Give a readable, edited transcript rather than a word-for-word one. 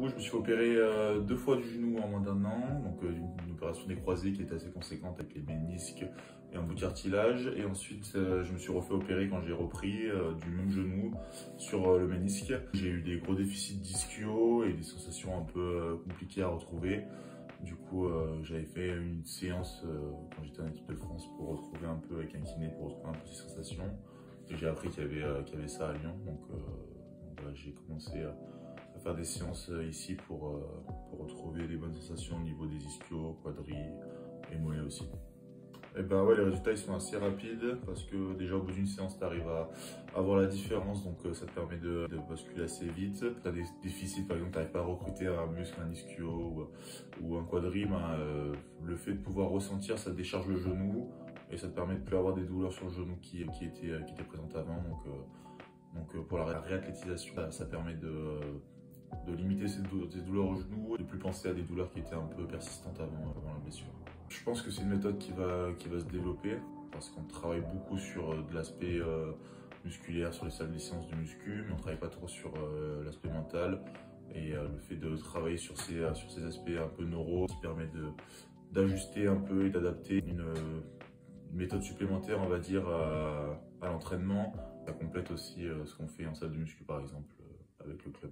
coup, je me suis fait opérer 2 fois du genou en moins d'1 an, donc une opération des croisés qui était assez conséquente avec les ménisques et un bout de cartilage. Et ensuite, je me suis refait opérer quand j'ai repris du même genou sur le ménisque. J'ai eu des gros déficits d'ischio et des sensations un peu compliquées à retrouver. Du coup, j'avais fait une séance quand j'étais en équipe de France pour retrouver un peu avec un kiné, pour retrouver un peu ces sensations. Et j'ai appris qu'il y avait ça à Lyon, donc voilà, j'ai commencé à faire des séances ici pour retrouver les bonnes sensations au niveau des ischios, quadris et mollets aussi. Et ben ouais, les résultats ils sont assez rapides parce que déjà au bout d'une séance tu arrives à avoir la différence, donc ça te permet de basculer assez vite. Tu as des déficits, par exemple tu n'arrives pas à recruter un muscle, un ischio ou un quadri, ben, le fait de pouvoir ressentir ça décharge le genou et ça te permet de plus avoir des douleurs sur le genou qui étaient présentes avant. Donc pour la réathlétisation, ça permet de limiter ces douleurs au genou, de plus penser à des douleurs qui étaient un peu persistantes avant la blessure. Je pense que c'est une méthode qui va se développer parce qu'on travaille beaucoup sur de l'aspect musculaire, sur les salles de séances de muscu, mais on ne travaille pas trop sur l'aspect mental et le fait de travailler sur ces aspects un peu neuro qui permet d'ajuster un peu et d'adapter une méthode supplémentaire, on va dire, à l'entraînement. Ça complète aussi ce qu'on fait en salle de muscu par exemple avec le club.